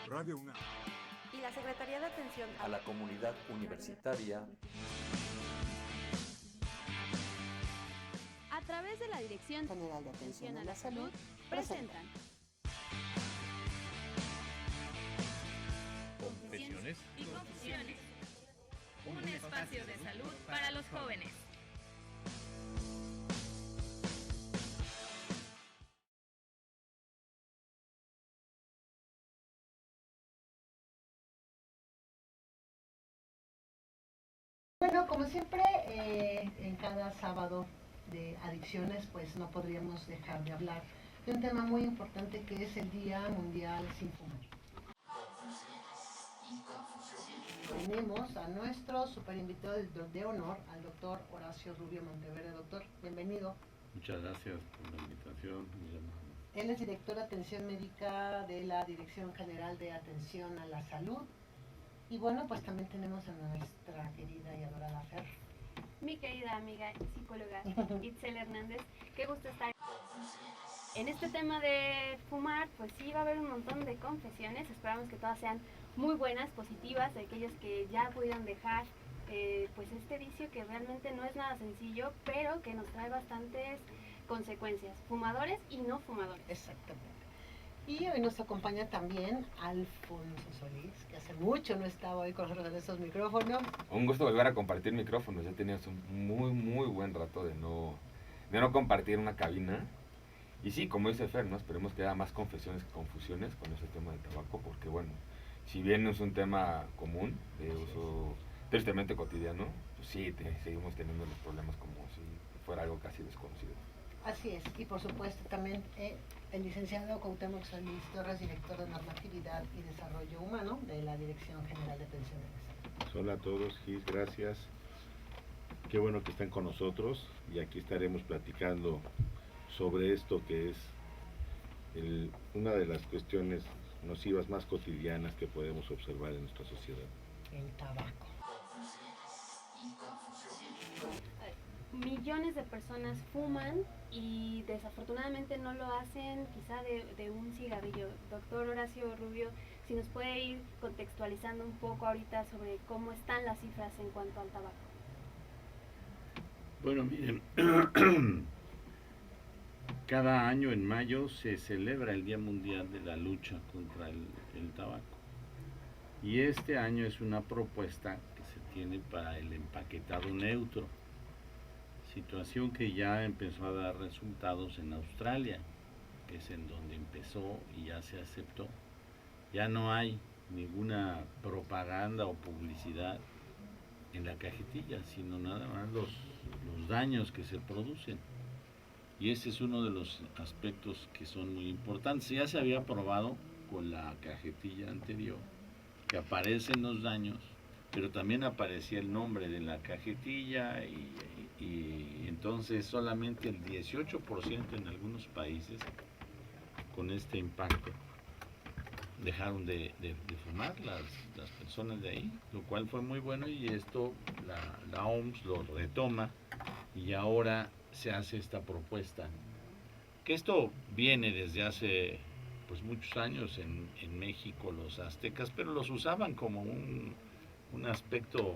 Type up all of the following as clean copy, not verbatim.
Radio UNAM y la Secretaría de Atención a la Comunidad Universitaria a través de la Dirección General de Atención a la Salud presentan Confesiones y Confusiones, un espacio de salud para los jóvenes. Bueno, como siempre, en cada sábado de adicciones, pues no podríamos dejar de hablar de un tema muy importante que es el Día Mundial Sin Fumar. Tenemos a nuestro super invitado de honor, al doctor Horacio Rubio Monteverde. Doctor, bienvenido. Muchas gracias por la invitación, mi hermano. Él es director de Atención Médica de la Dirección General de Atención a la Salud. Y bueno, pues también tenemos a nuestra querida y adorada Fer. Mi querida amiga psicóloga Itzel Hernández, qué gusto estar. En este tema de fumar, pues sí va a haber un montón de confesiones, esperamos que todas sean muy buenas, positivas, de aquellos que ya pudieron dejar pues este vicio que realmente no es nada sencillo, pero que nos trae bastantes consecuencias, fumadores y no fumadores. Exactamente. Y hoy nos acompaña también Alfonso Solís, que hace mucho no estaba hoy con nosotros en estos micrófonos. Un gusto volver a compartir micrófonos, ya tenías un muy buen rato de no compartir una cabina. Y sí, como dice Fer, ¿no? Esperemos que haya más confesiones que confusiones con ese tema del tabaco, porque bueno, si bien es un tema común, de uso tristemente cotidiano, pues sí, seguimos teniendo los problemas como si fuera algo casi desconocido. Así es, y por supuesto también el licenciado Cuauhtémoc Solís Torres, director de Normatividad y Desarrollo Humano de la Dirección General de Atención a la Salud. Hola a todos, Gis, gracias. Qué bueno que estén con nosotros y aquí estaremos platicando sobre esto que es una de las cuestiones nocivas más cotidianas que podemos observar en nuestra sociedad. El tabaco. Millones de personas fuman y desafortunadamente no lo hacen quizá de un cigarrillo. Doctor Horacio Rubio, si nos puede ir contextualizando un poco ahorita sobre cómo están las cifras en cuanto al tabaco. Bueno, miren, cada año en mayo se celebra el Día Mundial de la Lucha contra el Tabaco. Y este año es una propuesta que se tiene para el empaquetado neutro. Situación que ya empezó a dar resultados en Australia, que es en donde empezó y ya se aceptó. Ya no hay ninguna propaganda o publicidad en la cajetilla, sino nada más los daños que se producen. Y ese es uno de los aspectos que son muy importantes. Ya se había probado con la cajetilla anterior, que aparecen los daños, pero también aparecía el nombre de la cajetilla y entonces solamente el 18% en algunos países con este impacto dejaron de fumar las personas de ahí, lo cual fue muy bueno y esto la OMS lo retoma y ahora se hace esta propuesta, que esto viene desde hace pues muchos años en México, los aztecas, pero los usaban como un aspecto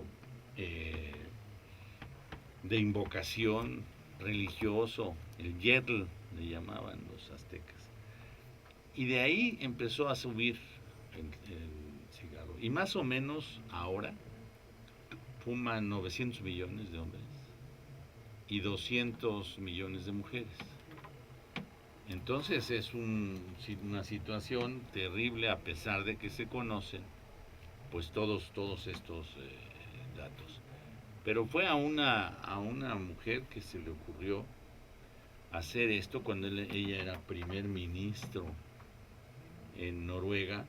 de invocación religioso, el yetl le llamaban los aztecas. Y de ahí empezó a subir el cigarro. Y más o menos ahora fuman 900 millones de hombres y 200 millones de mujeres. Entonces es una situación terrible a pesar de que se conocen pues todos estos datos. Pero fue a una mujer que se le ocurrió hacer esto cuando ella era primer ministro en Noruega.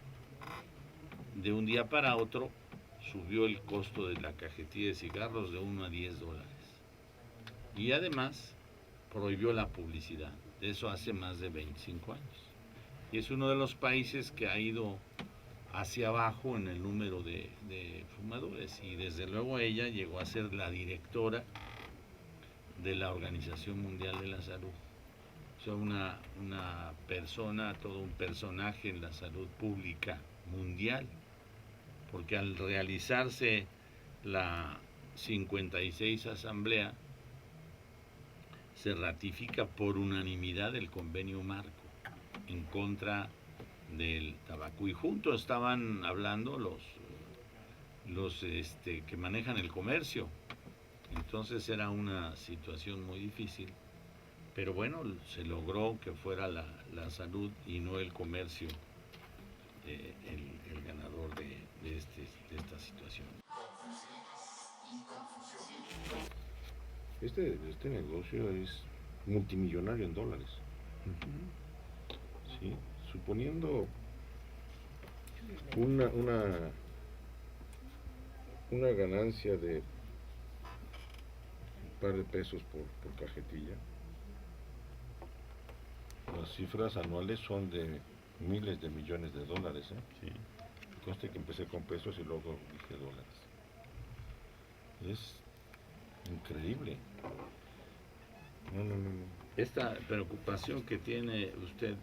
De un día para otro subió el costo de la cajetilla de cigarros de $1 a $10. Y además prohibió la publicidad. De eso hace más de 25 años. Y es uno de los países que ha ido hacia abajo en el número de fumadores. Y desde luego ella llegó a ser la directora de la Organización Mundial de la Salud. O sea, una persona, todo un personaje en la salud pública mundial, porque al realizarse la 56 Asamblea se ratifica por unanimidad el convenio marco en contra del tabaco, y juntos estaban hablando los que manejan el comercio. Entonces era una situación muy difícil, pero bueno, se logró que fuera la salud y no el comercio el ganador de esta situación. Este negocio es multimillonario en dólares. ¿Sí? Suponiendo una ganancia de un par de pesos por cajetilla, las cifras anuales son de miles de millones de dólares. Sí. Conste que empecé con pesos y luego dije dólares. Es increíble. No. Esta preocupación que tiene usted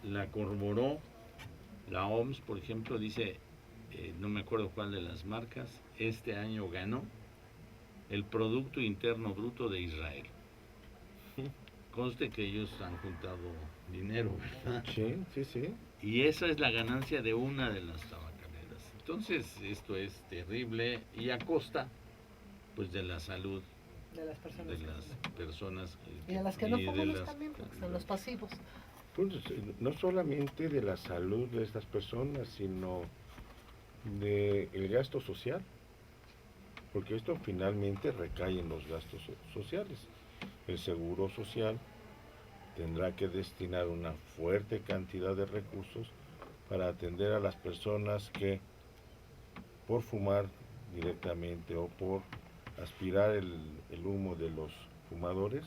la corroboró la OMS, por ejemplo, dice, no me acuerdo cuál de las marcas, este año ganó el Producto Interno Bruto de Israel. Conste que ellos han juntado dinero, ¿verdad? Sí. Y esa es la ganancia de una de las tabacaleras. Entonces, esto es terrible y a costa, pues, de la salud De las personas. de las personas. Y de las que no y de fumamos las- también, porque son los pasivos. Pues, no solamente de la salud de estas personas, sino de el gasto social, porque esto finalmente recae en los gastos sociales. El seguro social tendrá que destinar una fuerte cantidad de recursos para atender a las personas que por fumar directamente o por aspirar el humo de los fumadores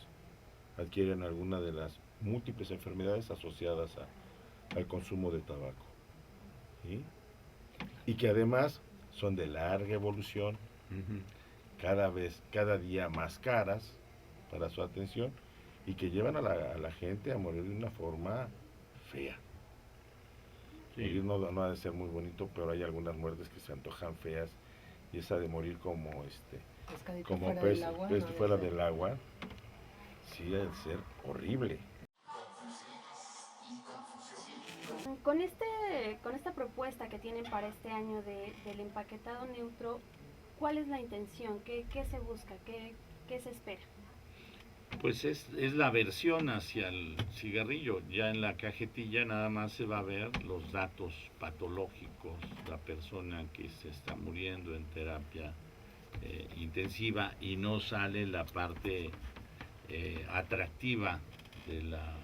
adquieren alguna de las múltiples enfermedades asociadas al consumo de tabaco, ¿sí? Y que además son de larga evolución, Ujú. cada día más caras para su atención, y que llevan a la gente a morir de una forma fea. Sí. Morir no ha de ser muy bonito, pero hay algunas muertes que se antojan feas, y esa de morir como Pescadito como fuera pez del agua. pez no debe fuera ser. del agua, sí ha de ser horrible. Con esta propuesta que tienen para este año del empaquetado neutro, ¿cuál es la intención? ¿Qué se busca? ¿Qué se espera? Pues es la versión hacia el cigarrillo. Ya en la cajetilla nada más se va a ver los datos patológicos, la persona que se está muriendo en terapia intensiva, y no sale la parte atractiva de la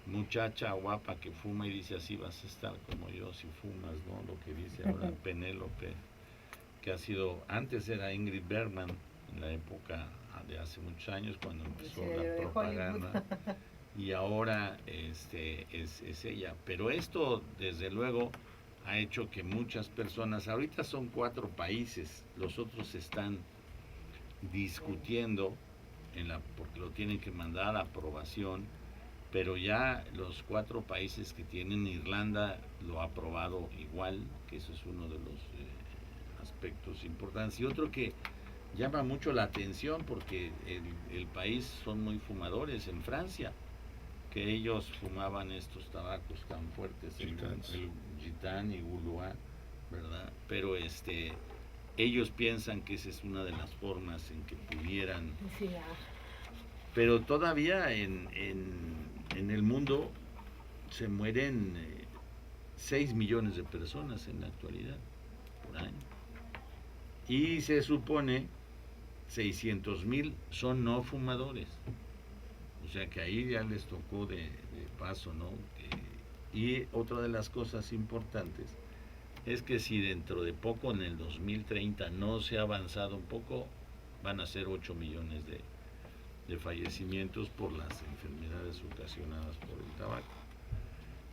muchacha guapa que fuma y dice, así vas a estar como yo si fumas, ¿no? Lo que dice ahora Penélope, que ha sido, antes era Ingrid Bergman, en la época de hace muchos años cuando empezó Sí, la de propaganda, y ahora es ella. Pero esto, desde luego, ha hecho que muchas personas, ahorita son 4 países, los otros están discutiendo porque lo tienen que mandar a aprobación, pero ya los 4 países que tienen, Irlanda lo ha aprobado igual, que eso es uno de los aspectos importantes. Y otro que llama mucho la atención, porque el país son muy fumadores, en Francia, que ellos fumaban estos tabacos tan fuertes, el Gitane y Gaulois, ¿verdad? Pero ellos piensan que esa es una de las formas en que pudieran. Sí, Pero todavía en el mundo se mueren 6 millones de personas en la actualidad por año. Y se supone 600,000 son no fumadores. O sea que ahí ya les tocó de paso, ¿no? Y otra de las cosas importantes es que si dentro de poco, en el 2030, no se ha avanzado un poco, van a ser 8 millones de fallecimientos por las enfermedades ocasionadas por el tabaco.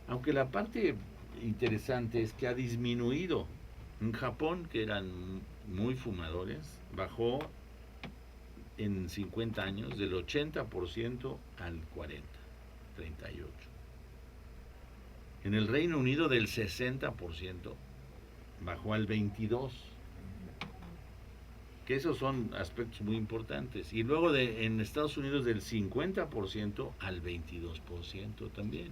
Aunque la parte interesante es que ha disminuido. En Japón, que eran muy fumadores, bajó en 50 años del 80% al 40, 38. En el Reino Unido del 60% bajó al 22%. Que esos son aspectos muy importantes. Y luego en Estados Unidos del 50% al 22% también.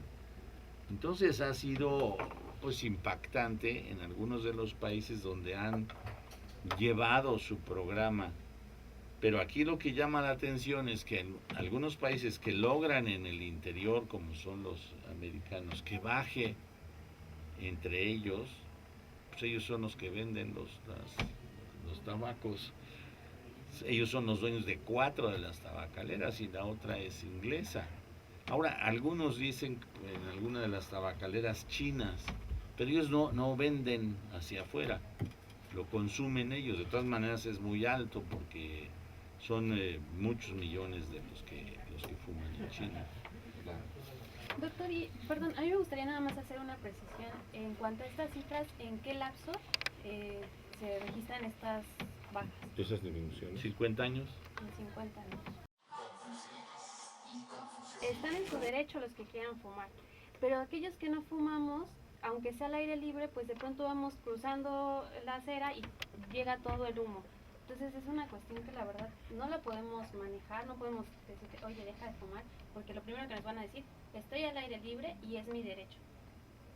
Entonces ha sido pues impactante en algunos de los países donde han llevado su programa. Pero aquí lo que llama la atención es que en algunos países que logran en el interior, como son los americanos, que baje entre ellos, pues ellos son los que venden los tabacos. Ellos son los dueños de 4 de las tabacaleras y la otra es inglesa. Ahora, algunos dicen en alguna de las tabacaleras chinas, pero ellos no venden hacia afuera, lo consumen ellos. De todas maneras es muy alto porque son muchos millones de los que fuman en China. Doctor, y perdón, a mí me gustaría nada más hacer una precisión en cuanto a estas cifras, ¿en qué lapso se registran estas bajas? Esas disminuciones. 50 años. En 50 años. Están en su derecho los que quieran fumar, pero aquellos que no fumamos, aunque sea al aire libre, pues de pronto vamos cruzando la acera y llega todo el humo. Entonces es una cuestión que la verdad no la podemos manejar, no podemos decirte, oye, deja de fumar, porque lo primero que nos van a decir, estoy al aire libre y es mi derecho.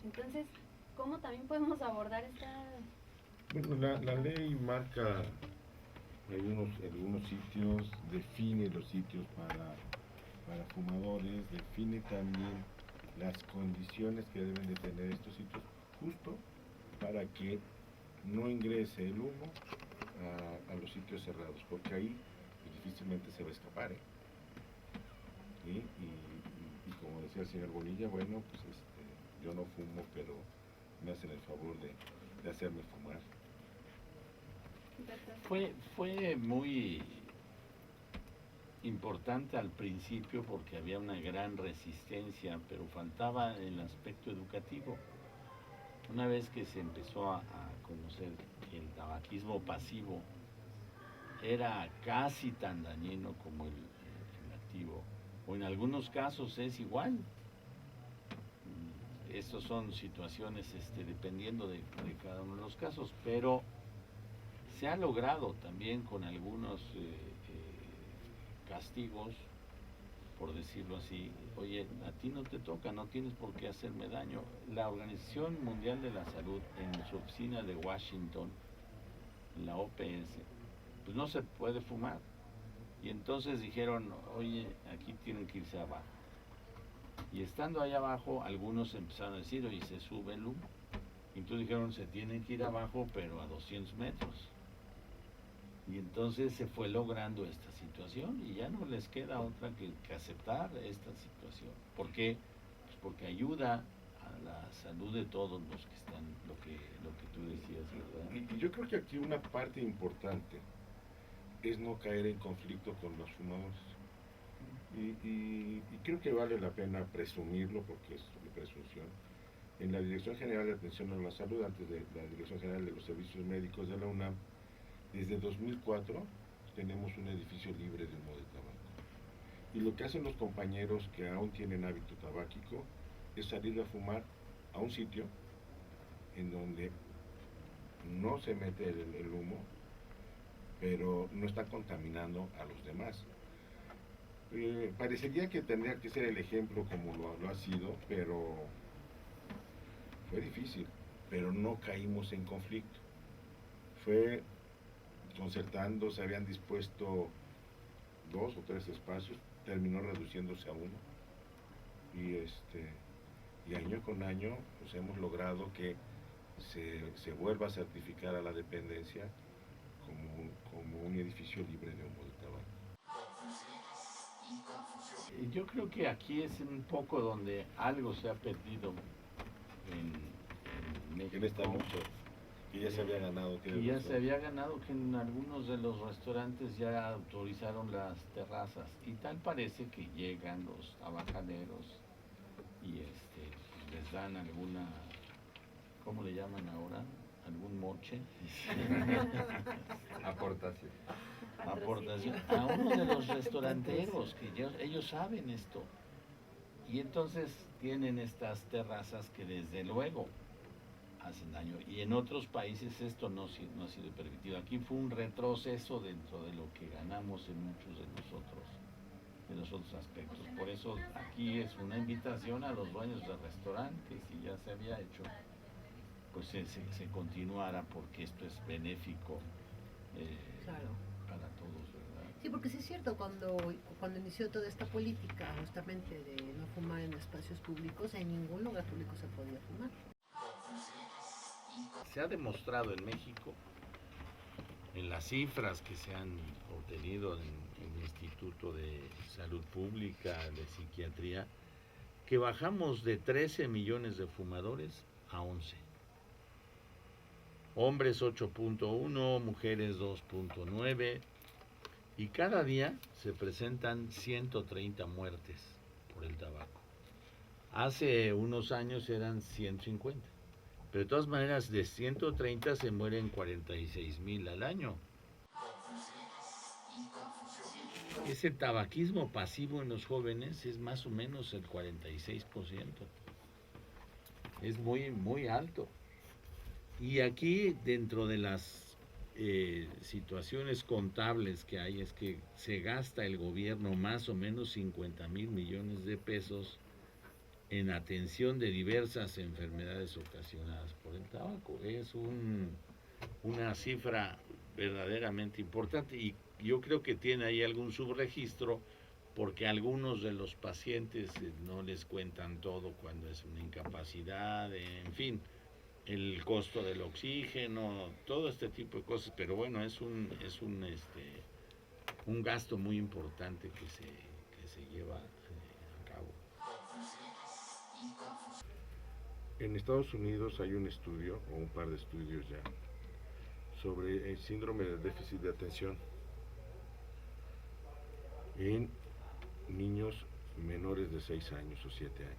Entonces, ¿cómo también podemos abordar esta...? Bueno, la ley marca algunos sitios, define los sitios para fumadores, define también las condiciones que deben de tener estos sitios, justo para que no ingrese el humo a los sitios cerrados, porque ahí difícilmente se va a escapar, ¿eh? Y como decía el señor Bonilla, bueno, pues yo no fumo, pero me hacen el favor de hacerme fumar. Fue muy importante al principio porque había una gran resistencia, pero faltaba el aspecto educativo. Una vez que se empezó a conocer que el tabaquismo pasivo era casi tan dañino como el activo, o en algunos casos es igual. Estas son situaciones dependiendo de cada uno de los casos, pero se ha logrado también con algunos castigos, por decirlo así. Oye, a ti no te toca, no tienes por qué hacerme daño. La Organización Mundial de la Salud, en su oficina de Washington, la OPS, pues no se puede fumar. Y entonces dijeron, oye, aquí tienen que irse abajo. Y estando allá abajo, algunos empezaron a decir, oye, se sube el humo. Y entonces dijeron, se tienen que ir abajo, pero a 200 metros. Y entonces se fue logrando esta situación y ya no les queda otra que aceptar esta situación. ¿Por qué? Pues porque ayuda a la salud de todos los que están, lo que tú decías, ¿verdad? Y yo creo que aquí una parte importante es no caer en conflicto con los fumadores. Y creo que vale la pena presumirlo porque es una presunción. En la Dirección General de Atención a la Salud, antes de la Dirección General de los Servicios Médicos de la UNAM, desde 2004 tenemos un edificio libre de humo de tabaco. Y lo que hacen los compañeros que aún tienen hábito tabáquico es salir a fumar a un sitio en donde no se mete el humo, pero no está contaminando a los demás. Parecería que tendría que ser el ejemplo como lo ha sido, pero fue difícil, pero no caímos en conflicto. Fue concertando, se habían dispuesto 2 o 3 espacios, terminó reduciéndose a 1. Y año con año pues hemos logrado que se vuelva a certificar a la dependencia como un edificio libre de humo de tabaco. Yo creo que aquí es un poco donde algo se ha perdido en México. En esta lucha que ya se había ganado. Y ya se había ganado que en algunos de los restaurantes ya autorizaron las terrazas. Y tal parece que llegan los tabacaneros y les dan alguna, ¿cómo le llaman ahora? ¿Algún moche? Aportación. Aportación a uno de los restauranteros, que ellos saben esto. Y entonces tienen estas terrazas que desde luego hacen daño. Y en otros países esto no ha sido permitido. Aquí fue un retroceso dentro de lo que ganamos en muchos de los otros aspectos. Por eso aquí es una invitación a los dueños del restaurante, que si ya se había hecho, pues se continuara, porque esto es benéfico Claro. para todos, ¿verdad? Sí, porque sí es cierto, cuando inició toda esta política justamente de no fumar en espacios públicos, en ningún lugar público se podía fumar. Se ha demostrado en México, en las cifras que se han obtenido en el Instituto de Salud Pública, de Psiquiatría, que bajamos de 13 millones de fumadores a 11. Hombres 8.1, mujeres 2.9, y cada día se presentan 130 muertes por el tabaco. Hace unos años eran 150. Pero de todas maneras, de 130 se mueren 46,000 al año. Ese tabaquismo pasivo en los jóvenes es más o menos el 46%. Es muy, muy alto. Y aquí, dentro de las situaciones contables que hay, es que se gasta el gobierno más o menos 50,000 millones de pesos en atención de diversas enfermedades ocasionadas por el tabaco. Es una cifra verdaderamente importante, y yo creo que tiene ahí algún subregistro, porque algunos de los pacientes no les cuentan todo cuando es una incapacidad, en fin, el costo del oxígeno, todo este tipo de cosas, pero bueno, es un gasto muy importante que se lleva a cabo. En Estados Unidos hay un estudio, o un par de estudios ya, sobre el síndrome de déficit de atención en niños menores de 6 años o 7 años.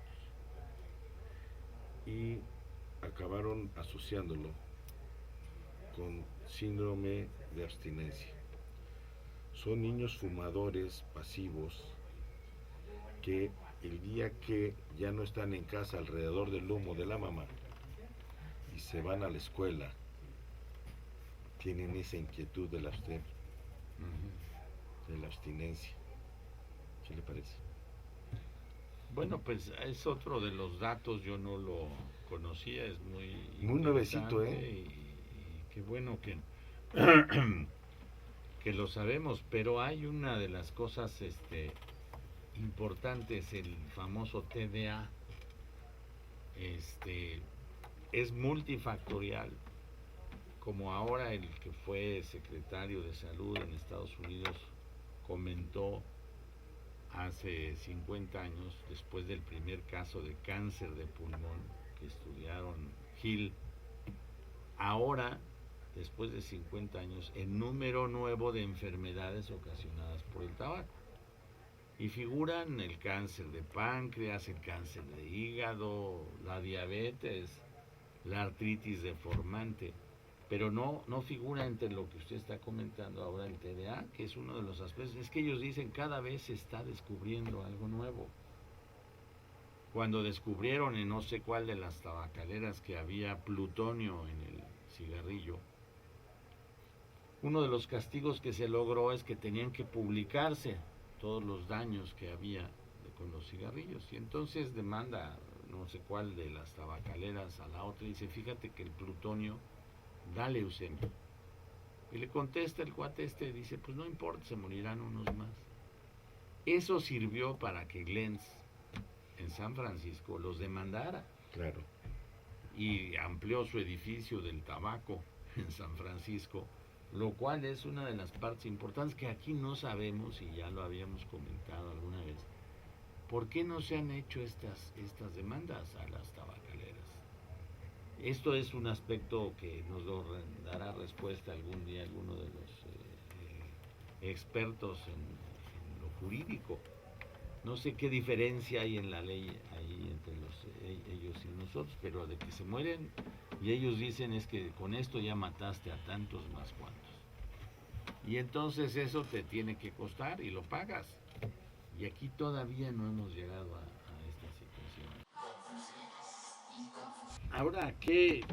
Y acabaron asociándolo con síndrome de abstinencia. Son niños fumadores pasivos que el día que ya no están en casa alrededor del humo de la mamá y se van a la escuela, tienen esa inquietud de la abstinencia. ¿Qué le parece? Bueno, pues es otro de los datos, yo no lo conocía, es muy nuevecito, y qué bueno que que lo sabemos, pero hay una de las cosas importantes, el famoso TDA, es multifactorial, como ahora el que fue secretario de Salud en Estados Unidos comentó hace 50 años, después del primer caso de cáncer de pulmón que estudiaron Hill. Ahora, después de 50 años, el número nuevo de enfermedades ocasionadas por el tabaco. Y figuran el cáncer de páncreas, el cáncer de hígado, la diabetes, la artritis deformante. Pero no figura entre lo que usted está comentando ahora, el TDA, que es uno de los aspectos. Es que ellos dicen cada vez se está descubriendo algo nuevo. Cuando descubrieron en no sé cuál de las tabacaleras que había plutonio en el cigarrillo, uno de los castigos que se logró es que tenían que publicarse todos los daños que había con los cigarrillos. Y entonces demanda no sé cuál de las tabacaleras a la otra y dice, fíjate que el plutonio da leucemia. Y le contesta el cuate dice, pues no importa, se morirán unos más. Eso sirvió para que Glens en San Francisco los demandara. Claro. Y amplió su edificio del tabaco en San Francisco, lo cual es una de las partes importantes que aquí no sabemos, y ya lo habíamos comentado alguna vez. ¿Por qué no se han hecho estas demandas a las tabacaleras? Esto es un aspecto que nos lo dará respuesta algún día alguno de los expertos en lo jurídico. No sé qué diferencia hay en la ley ahí entre ellos y nosotros, pero de que se mueren, y ellos dicen es que con esto ya mataste a tantos más cuantos. Y entonces eso te tiene que costar y lo pagas. Y aquí todavía no hemos llegado a este Ahora, ¿qué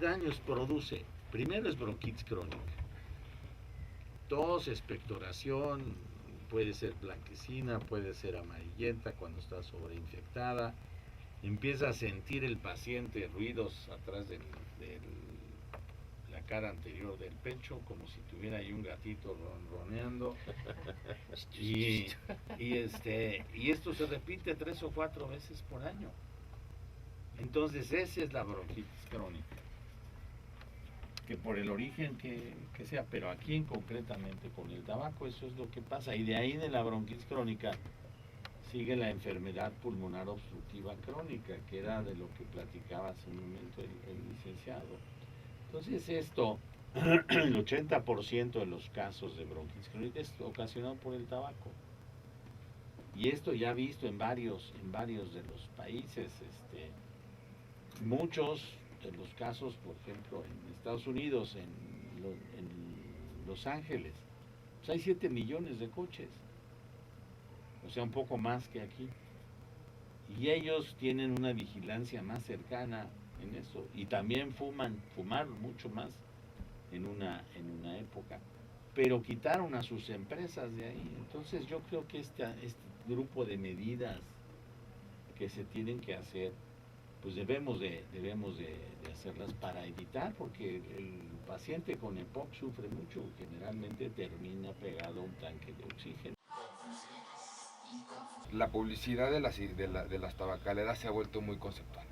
daños produce? Primero es bronquitis crónica. Tos, expectoración, puede ser blanquecina, puede ser amarillenta cuando está sobreinfectada. Empieza a sentir el paciente ruidos atrás de la cara anterior del pecho, como si tuviera ahí un gatito ronroneando. Y esto se repite 3 o 4 veces por año. Entonces esa es la bronquitis crónica. Que por el origen que sea, pero aquí concretamente con el tabaco eso es lo que pasa. Y de ahí de la bronquitis crónica sigue la enfermedad pulmonar obstructiva crónica, que era de lo que platicaba hace un momento el licenciado. Entonces esto, el 80% de los casos de bronquitis crónica es ocasionado por el tabaco. Y esto ya visto en varios de los países, muchos de los casos, por ejemplo, en Estados Unidos, en Los Ángeles, pues hay 7 millones de coches, o sea, un poco más que aquí. Y ellos tienen una vigilancia más cercana en eso, y también fumaron mucho más en una época, pero quitaron a sus empresas de ahí. Entonces yo creo que este grupo de medidas que se tienen que hacer, pues debemos de hacerlas para evitar, porque el paciente con EPOC sufre mucho, generalmente termina pegado a un tanque de oxígeno. La publicidad de las tabacaleras se ha vuelto muy conceptual,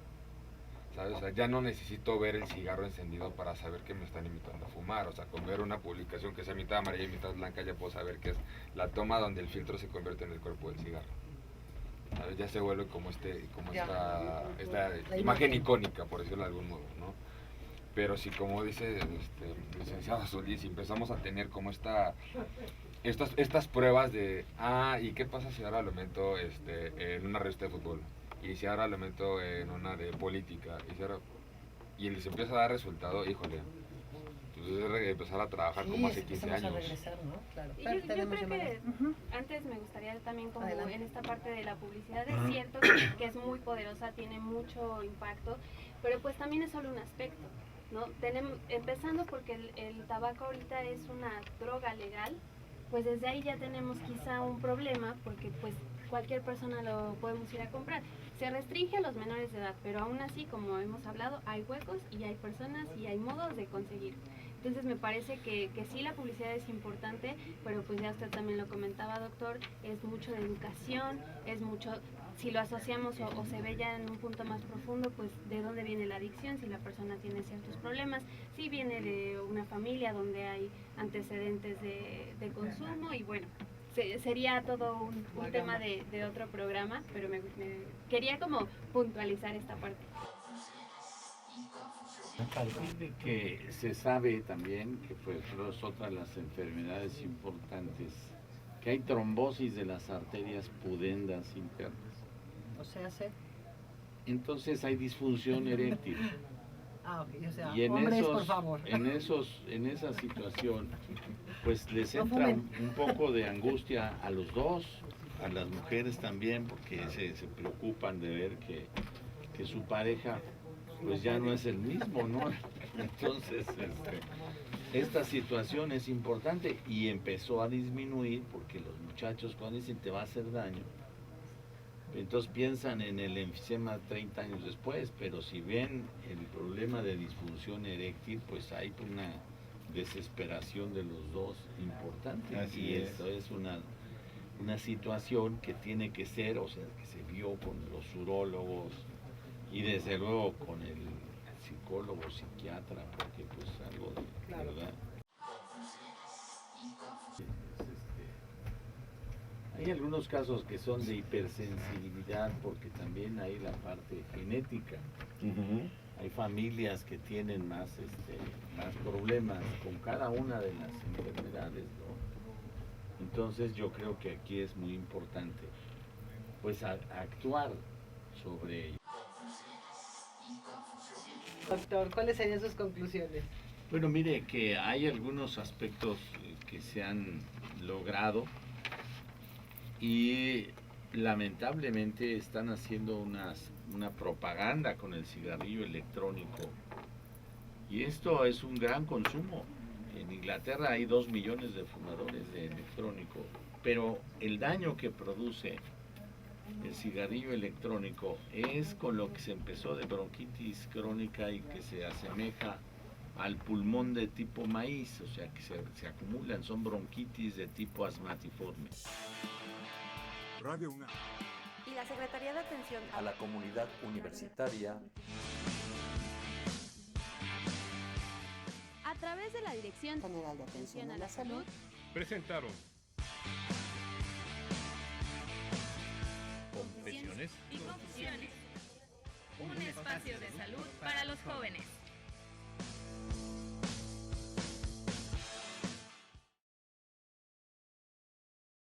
¿sabes? O sea, ya no necesito ver el cigarro encendido para saber que me están invitando a fumar. O sea, con ver una publicación que sea mitad amarilla y mitad blanca ya puedo saber que es la toma donde el filtro se convierte en el cuerpo del cigarro. ¿Sabes? Ya se vuelve como esta imagen icónica, por decirlo de algún modo, ¿no? Pero si, como dice el licenciado Solís, si empezamos a tener como estas pruebas de, ¿y qué pasa si ahora lo meto en una revista de fútbol? Y si ahora lo meto en una de política, y les empieza a dar resultado, híjole, pues es empezar a trabajar como hace 15 años. A regresar, ¿no? Claro. Y yo creo que antes me gustaría también, como Adelante. en esta parte de la publicidad, es cierto que es muy poderosa, tiene mucho impacto, pero pues también es solo un aspecto, ¿no? Empezando porque el tabaco ahorita es una droga legal, pues desde ahí ya tenemos quizá un problema, porque pues cualquier persona lo podemos ir a comprar. Se restringe a los menores de edad, pero aún así, como hemos hablado, hay huecos y hay personas y hay modos de conseguir. Entonces me parece que sí, la publicidad es importante, pero pues ya usted también lo comentaba, doctor, es mucho de educación, es mucho, si lo asociamos o se ve ya en un punto más profundo, pues de dónde viene la adicción, si la persona tiene ciertos problemas, si viene de una familia donde hay antecedentes de consumo, y bueno, sería todo un tema de otro programa, pero me quería como puntualizar esta parte. A partir de que se sabe también que pues es otra de las enfermedades importantes, que hay trombosis de las arterias pudendas internas. O sea, Entonces hay disfunción eréctil. ok, o sea, Y hombres, por favor. en esa situación, pues les No entra fumen. un poco de angustia a los dos, a las mujeres también, porque se preocupan de ver que su pareja pues ya no es el mismo, ¿no? Entonces, esta situación es importante y empezó a disminuir porque los muchachos cuando dicen te va a hacer daño, entonces piensan en el enfisema 30 años después, pero si ven el problema de disfunción eréctil, pues hay una desesperación de los dos importante. Así y es. esto es una situación que tiene que ser, o sea, que se vio con los urólogos y desde luego con el psicólogo, psiquiatra, porque pues algo de Claro. verdad. Hay algunos casos que son de hipersensibilidad porque también hay la parte genética. Hay familias que tienen más problemas con cada una de las enfermedades, ¿no? Entonces yo creo que aquí es muy importante pues actuar sobre ello. Doctor, ¿cuáles serían sus conclusiones? Bueno, mire que hay algunos aspectos que se han logrado y lamentablemente están haciendo unas una propaganda con el cigarrillo electrónico. Y esto es un gran consumo. En Inglaterra hay 2 millones de fumadores de electrónico, pero el daño que produce el cigarrillo electrónico es con lo que se empezó de bronquitis crónica y que se asemeja al pulmón de tipo maíz, o sea que se acumulan, son bronquitis de tipo asmatiforme. Radio UNAM. Y la Secretaría de Atención A la comunidad universitaria. A través de la Dirección General de Atención a la Salud presentaron Confesiones y Confusiones. Un espacio de salud para los jóvenes.